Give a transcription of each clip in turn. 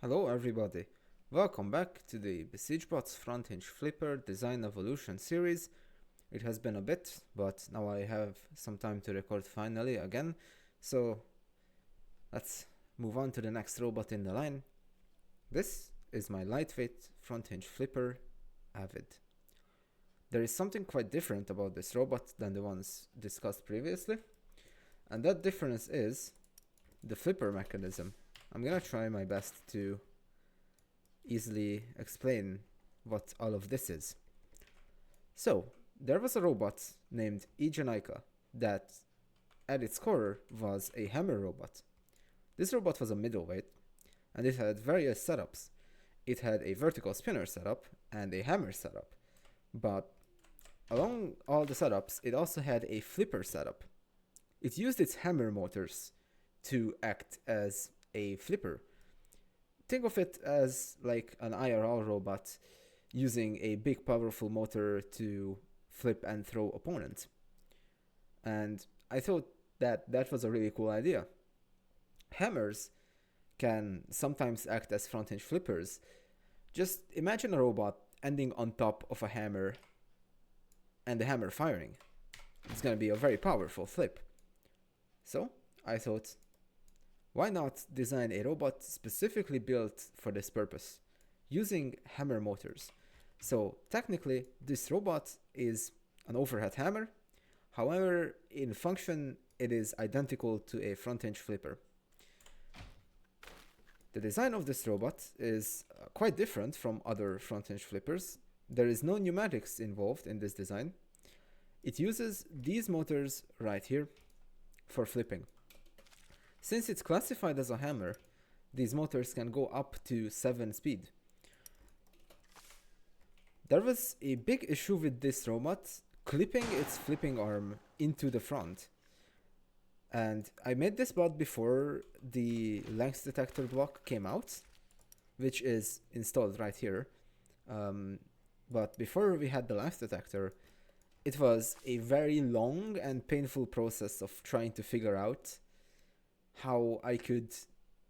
Hello everybody, welcome back to the Besiegebots Front-Hinge Flipper Design Evolution series. It has been a bit, but now I have some time to record finally again, so let's move on to the next robot in the line. This is my lightweight front-hinge flipper, Avid. There is something quite different about this robot than the ones discussed previously, and that difference is the flipper mechanism. I'm gonna try my best to easily explain what all of this is. So, there was a robot named Egenica that at its core was a hammer robot. This robot was a middleweight and it had various setups. It had a vertical spinner setup and a hammer setup, but along all the setups it also had a flipper setup. It used its hammer motors to act as a flipper. Think of it as like an IRL robot using a big powerful motor to flip and throw opponents. And I thought that that was a really cool idea. Hammers can sometimes act as front hinge flippers. Just imagine a robot ending on top of a hammer and the hammer firing. It's gonna be a very powerful flip. So I thought, why not design a robot specifically built for this purpose, using hammer motors? So technically, this robot is an overhead hammer. However, in function, it is identical to a front hinge flipper. The design of this robot is quite different from other front hinge flippers. There is no pneumatics involved in this design. It uses these motors right here for flipping. Since it's classified as a hammer, these motors can go up to 7 speed. There was a big issue with this robot clipping its flipping arm into the front. And I made this bot before the length detector block came out, which is installed right here. But before we had the length detector, it was a very long and painful process of trying to figure out how I could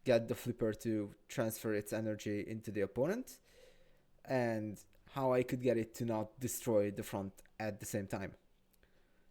get the flipper to transfer its energy into the opponent and how I could get it to not destroy the front at the same time.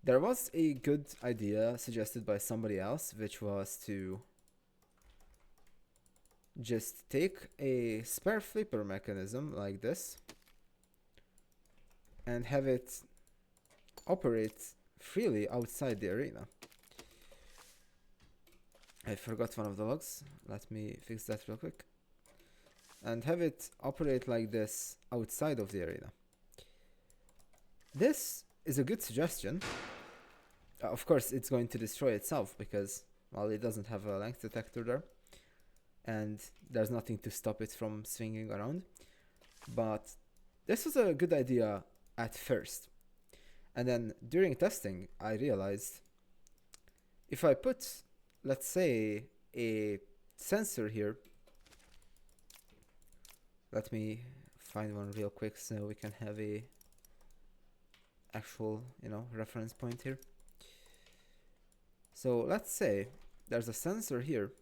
There was a good idea suggested by somebody else, which was to just take a spare flipper mechanism like this and have it operate freely outside the arena. I forgot one of the logs. Let me fix that real quick. And have it operate like this outside of the arena. This is a good suggestion. Of course, it's going to destroy itself because, well, it doesn't have a length detector there. And there's nothing to stop it from swinging around. But this was a good idea at first. And then during testing, I realized if I put, let's say, a sensor here. Let me find one real quick so we can have a actual, reference point here. So let's say there's a sensor here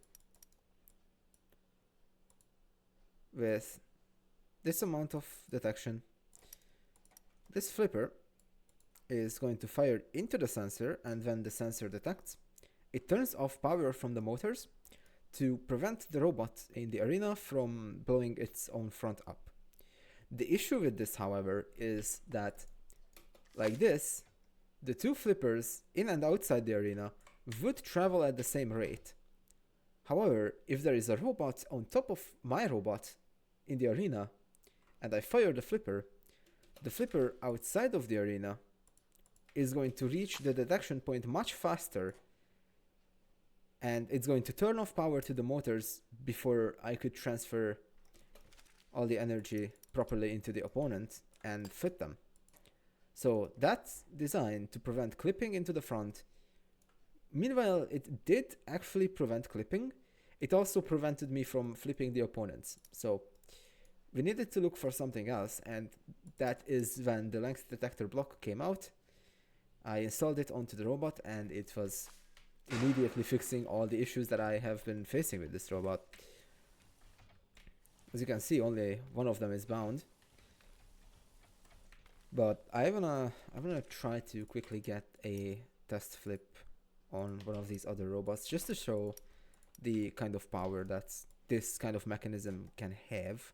with this amount of detection. This flipper is going to fire into the sensor, and when the sensor detects, it turns off power from the motors to prevent the robot in the arena from blowing its own front up. The issue with this, however, is that, like this, the two flippers in and outside the arena would travel at the same rate. However, if there is a robot on top of my robot in the arena, and I fire the flipper outside of the arena is going to reach the detection point much faster, and it's going to turn off power to the motors before I could transfer all the energy properly into the opponent and flip them. So that's designed to prevent clipping into the front. Meanwhile, it did actually prevent clipping. It also prevented me from flipping the opponents. So we needed to look for something else, and that is when the length detector block came out. I installed it onto the robot, and it was immediately fixing all the issues that I have been facing with this robot. As you can see, only one of them is bound. But I wanna try to quickly get a test flip on one of these other robots just to show the kind of power that this kind of mechanism can have.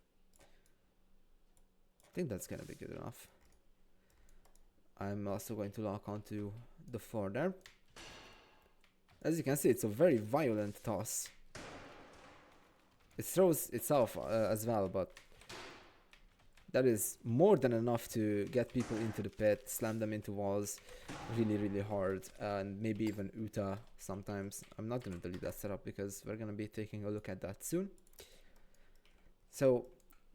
I think that's gonna be good enough. I'm also going to lock onto the floor there. As you can see, it's a very violent toss. It throws itself as well, but that is more than enough to get people into the pit, slam them into walls really, really hard, and maybe even Uta sometimes. I'm not going to delete that setup because we're going to be taking a look at that soon. So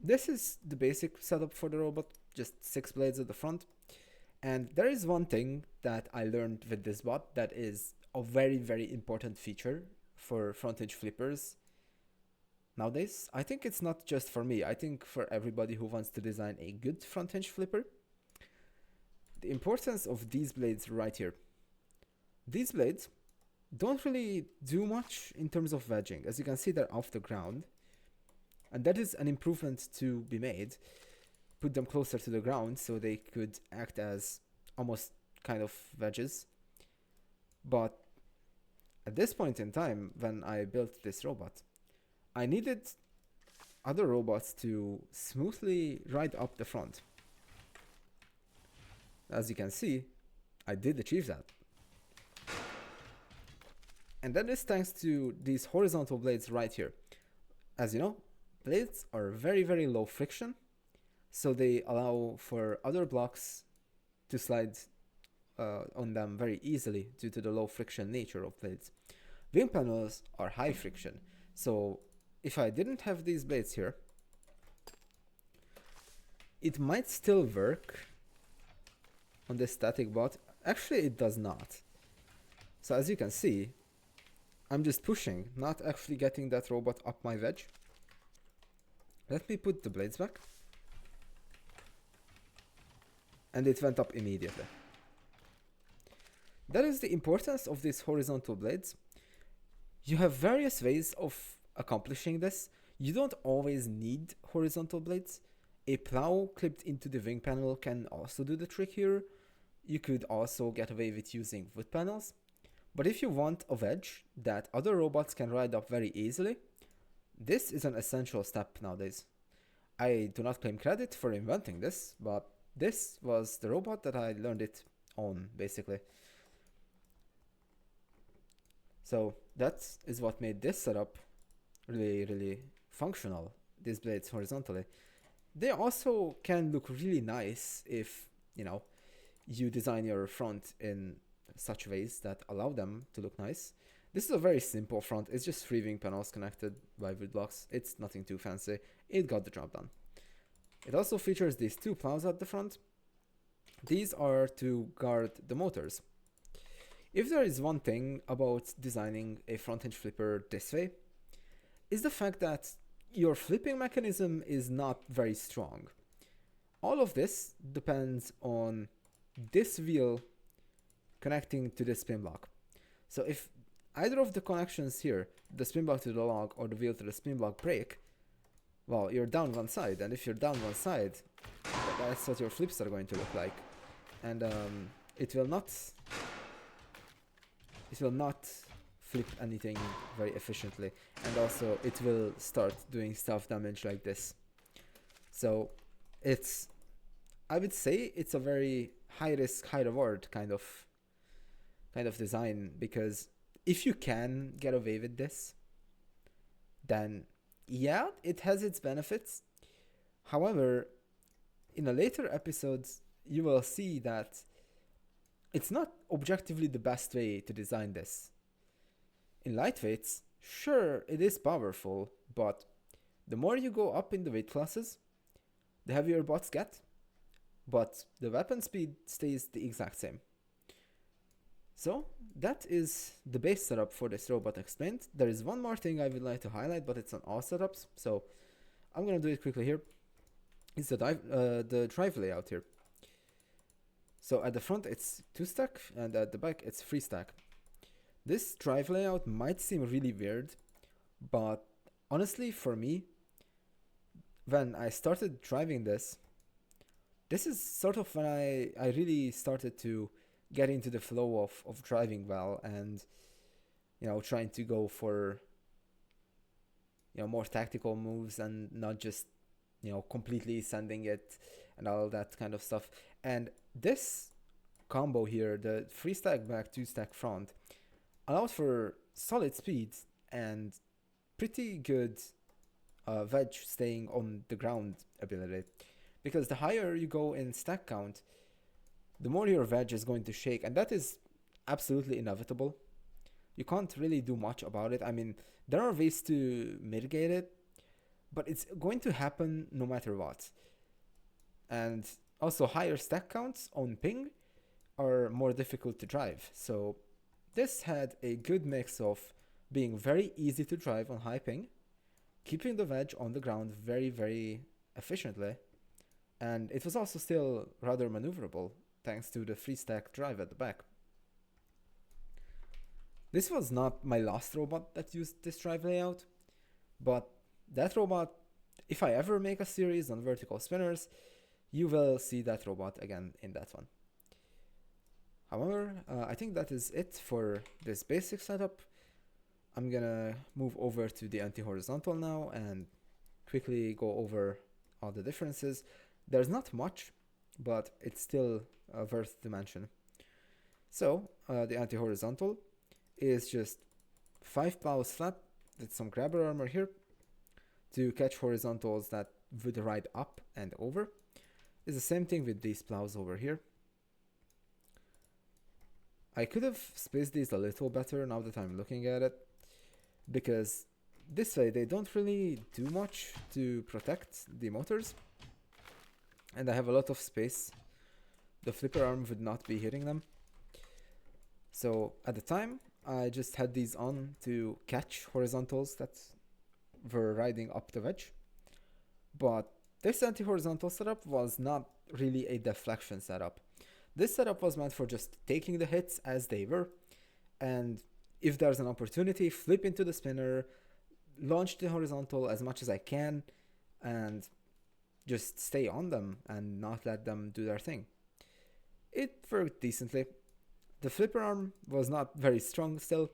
this is the basic setup for the robot, just 6 blades at the front. And there is one thing that I learned with this bot that is a very, very important feature for front hinge flippers nowadays. I think it's not just for me, I think for everybody who wants to design a good front hinge flipper. The importance of these blades right here. These blades don't really do much in terms of wedging. As you can see, they're off the ground. And that is an improvement to be made. Put them closer to the ground so they could act as almost kind of wedges. But at this point in time, when I built this robot, I needed other robots to smoothly ride up the front. As you can see, I did achieve that. And that is thanks to these horizontal blades right here. As you know, blades are very, very low friction, so they allow for other blocks to slide on them very easily due to the low friction nature of blades. Wing panels are high friction, so if I didn't have these blades here, it might still work on this static bot. Actually, it does not. So as you can see, I'm just pushing, not actually getting that robot up my wedge. Let me put the blades back. And it went up immediately. That is the importance of these horizontal blades. You have various ways of accomplishing this. You don't always need horizontal blades. A plow clipped into the wing panel can also do the trick here. You could also get away with using wood panels. But if you want a wedge that other robots can ride up very easily, this is an essential step nowadays. I do not claim credit for inventing this, but this was the robot that I learned it on, basically. So that is what made this setup really, really functional, these blades horizontally. They also can look really nice if, you know, you design your front in such ways that allow them to look nice. This is a very simple front. It's just 3 wing panels connected by wood blocks. It's nothing too fancy. It got the job done. It also features these 2 plows at the front. These are to guard the motors. If there is one thing about designing a front hinge flipper this way, is the fact that your flipping mechanism is not very strong. All of this depends on this wheel connecting to the spin block. So if either of the connections here, the spin block to the log or the wheel to the spin block, break, well, you're down one side, and if you're down one side, that's what your flips are going to look like. And it will not flip anything very efficiently, and also it will start doing self damage like this. So it's, I would say it's a very high risk, high reward kind of design, because if you can get away with this, then yeah, it has its benefits. However, in a later episodes, you will see that it's not objectively the best way to design this. In lightweights, sure, it is powerful, but the more you go up in the weight classes, the heavier bots get, but the weapon speed stays the exact same. So that is the base setup for this robot explained. There is one more thing I would like to highlight, but it's on all setups, so I'm gonna do it quickly here. It's the drive layout here. So at the front it's 2-stack, and at the back it's 3-stack. This drive layout might seem really weird, but honestly for me, when I started driving this is sort of when I really started to get into the flow of driving well, and trying to go for more tactical moves and not just completely sending it and all that kind of stuff. And this combo here, the 3 stack back 2 stack front, allows for solid speed and pretty good veg staying on the ground ability, because the higher you go in stack count, the more your veg is going to shake, and that is absolutely inevitable. You can't really do much about it. I mean, there are ways to mitigate it, but it's going to happen no matter what. And also, higher stack counts on ping are more difficult to drive. So this had a good mix of being very easy to drive on high ping, keeping the veg on the ground very, very efficiently, and it was also still rather maneuverable thanks to the 3 stack drive at the back. This was not my last robot that used this drive layout, but that robot, if I ever make a series on vertical spinners, you will see that robot again in that one. However, I think that is it for this basic setup. I'm gonna move over to the anti-horizontal now and quickly go over all the differences. There's not much, but it's still worth to mention. So, the anti-horizontal is just 5 plows flat with some grabber armor here to catch horizontals that would ride up and over. It's the same thing with these plows over here. I could have spaced these a little better now that I'm looking at it, because this way they don't really do much to protect the motors, and I have a lot of space. The flipper arm would not be hitting them. So at the time, I just had these on to catch horizontals that were riding up the wedge. But this anti-horizontal setup was not really a deflection setup. This setup was meant for just taking the hits as they were, and if there's an opportunity, flip into the spinner, launch the horizontal as much as I can, and just stay on them and not let them do their thing. It worked decently. The flipper arm was not very strong still,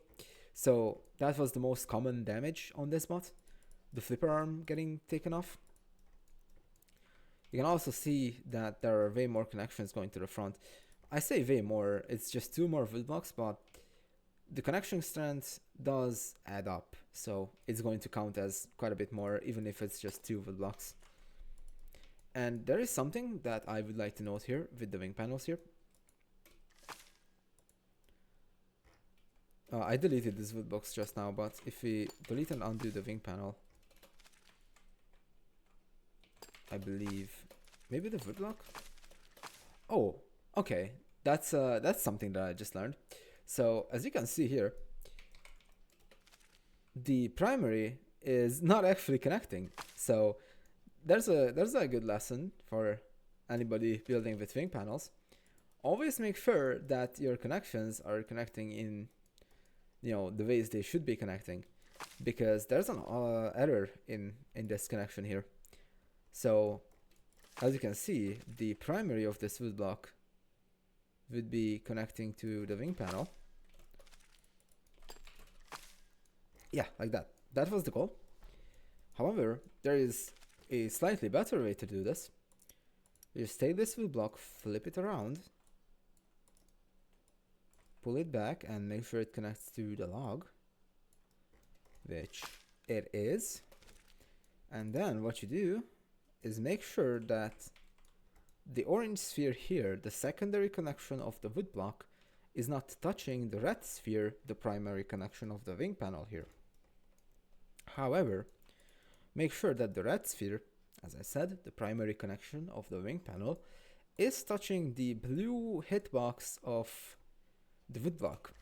so that was the most common damage on this bot, the flipper arm getting taken off. You can also see that there are way more connections going to the front. I say way more, it's just 2 more wood blocks, but the connection strength does add up, so it's going to count as quite a bit more, even if it's just 2 wood blocks. And there is something that I would like to note here with the wing panels here. I deleted this wood box just now, but if we delete and undo the wing panel, I believe maybe the wood block. Oh, okay, that's something that I just learned. So as you can see here, the primary is not actually connecting. So there's a good lesson for anybody building with wing panels. Always make sure that your connections are connecting in the ways they should be connecting, because there's an error in this connection here. So as you can see, the primary of this wood block would be connecting to the wing panel. Yeah, like that. That was the goal. However, there is a slightly better way to do this. You just take this wood block, flip it around, pull it back, and make sure it connects to the log, which it is. And then what you do is make sure that the orange sphere here, the secondary connection of the wood block, is not touching the red sphere, the primary connection of the wing panel here. However, make sure that the red sphere, as I said, the primary connection of the wing panel, is touching the blue hitbox of the wood block.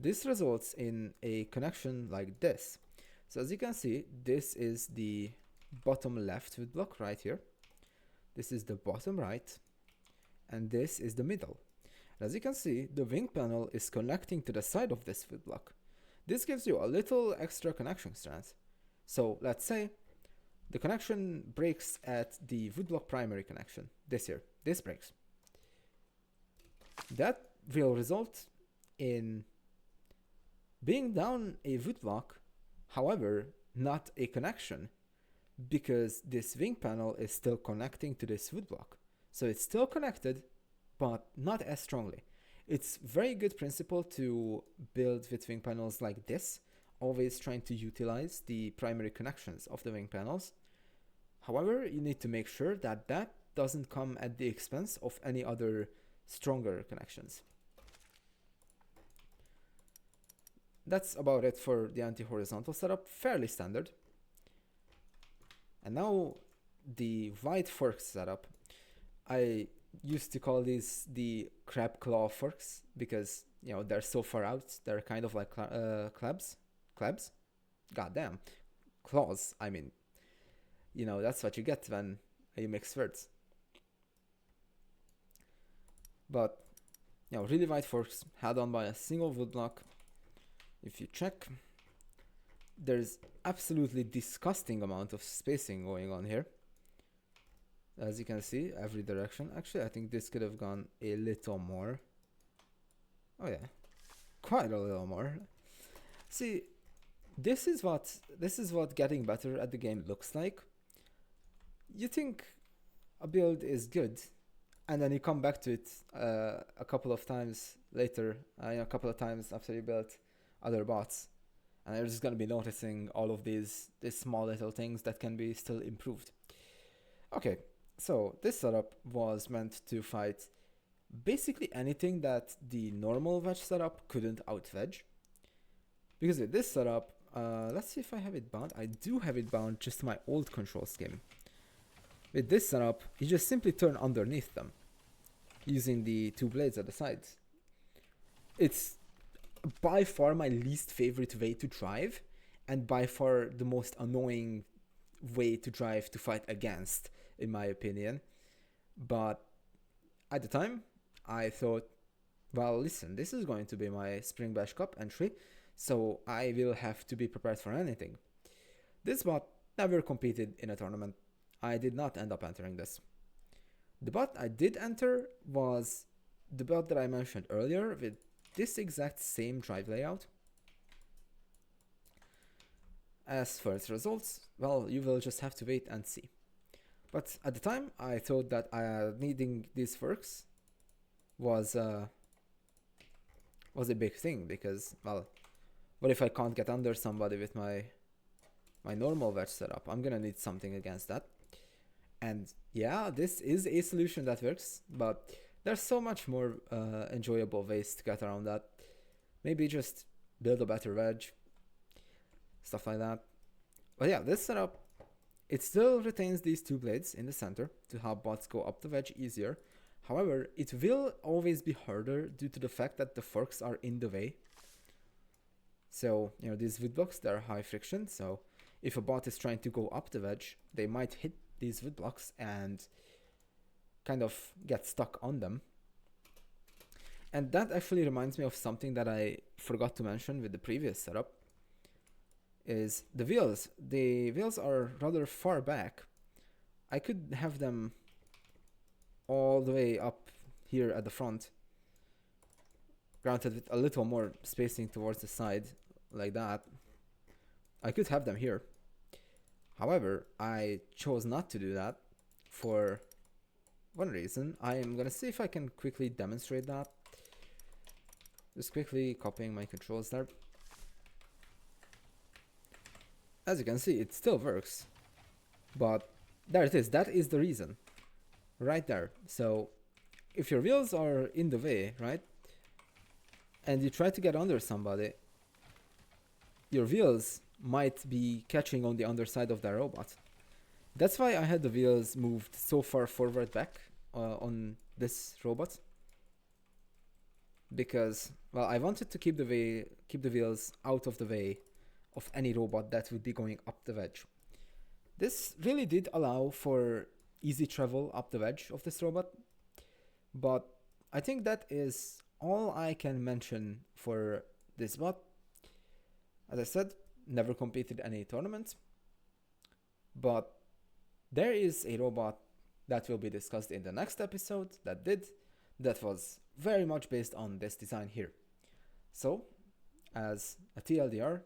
This results in a connection like this. So as you can see, this is the bottom left wood block right here. This is the bottom right, and this is the middle. As you can see, the wing panel is connecting to the side of this wood block. This gives you a little extra connection strength. So let's say the connection breaks at the woodblock primary connection. This breaks. That will result in being down a woodblock, however, not a connection, because this wing panel is still connecting to this woodblock. So it's still connected, but not as strongly. It's very good principle to build with wing panels like this, always trying to utilize the primary connections of the wing panels. However, you need to make sure that that doesn't come at the expense of any other stronger connections. That's about it for the anti-horizontal setup, fairly standard. And now the wide forks setup. I used to call these the crab claw forks because, you know, they're so far out. They're kind of like clabs. Goddamn, claws. I mean, you know, that's what you get when you mix words. But, you know, really wide forks held on by a single woodblock. If you check, there's absolutely disgusting amount of spacing going on here. As you can see, every direction. Actually, I think this could have gone a little more. Oh yeah, quite a little more. See, this is what getting better at the game looks like. You think a build is good, and then you come back to it a couple of times later, a couple of times after you built other bots, and you're just gonna be noticing all of these small little things that can be still improved. Okay, so this setup was meant to fight basically anything that the normal wedge setup couldn't out-wedge. Because with this setup, let's see if I have it bound. I do have it bound just to my old control scheme. With this setup, you just simply turn underneath them, using the two blades at the sides. It's by far my least favorite way to drive, and by far the most annoying way to drive to fight against, in my opinion. But at the time, I thought, well, listen, this is going to be my Spring Bash Cup entry, so I will have to be prepared for anything. This bot never competed in a tournament. I did not end up entering this. The bot I did enter was the bot that I mentioned earlier, with this exact same drive layout. As for its results, well, you will just have to wait and see. But at the time, I thought that needing these forks was a big thing, because, well, what if I can't get under somebody with my normal wedge setup? I'm gonna need something against that. And yeah, this is a solution that works, but there's so much more enjoyable ways to get around that. Maybe just build a better wedge, stuff like that. But yeah, this setup, it still retains these two blades in the center to help bots go up the wedge easier. However, it will always be harder due to the fact that the forks are in the way. So, you know, these woodblocks, they're high friction, so if a bot is trying to go up the wedge, they might hit these woodblocks and kind of get stuck on them. And that actually reminds me of something that I forgot to mention with the previous setup, is the wheels. The wheels are rather far back. I could have them all the way up here at the front, granted with a little more spacing towards the side, like that. I could have them here. However, I chose not to do that for one reason. I am gonna see if I can quickly demonstrate that. Just quickly copying my controls there. As you can see, it still works, but there it is. That is the reason, right there. So if your wheels are in the way, right, and you try to get under somebody, your wheels might be catching on the underside of the robot. That's why I had the wheels moved so far forward back on this robot, because, well, I wanted to keep the wheels out of the way of any robot that would be going up the wedge. This really did allow for easy travel up the wedge of this robot, but I think that is all I can mention for this bot. As I said, never competed any tournaments, but There is a robot that will be discussed in the next episode that was very much based on this design here. So, as a TLDR,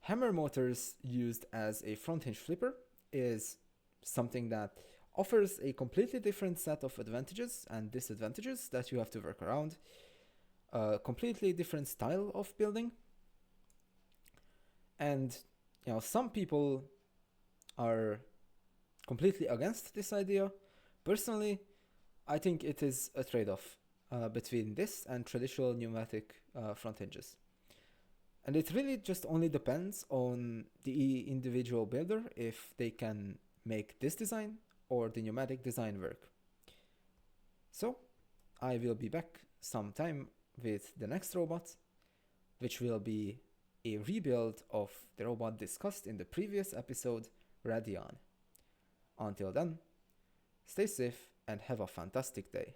hammer motors used as a front hinge flipper is something that offers a completely different set of advantages and disadvantages that you have to work around. A completely different style of building. And some people are completely against this idea. Personally, I think it is a trade-off between this and traditional pneumatic front hinges. And it really just only depends on the individual builder if they can make this design or the pneumatic design work. So, I will be back sometime with the next robot, which will be a rebuild of the robot discussed in the previous episode, Radion. Until then, stay safe and have a fantastic day.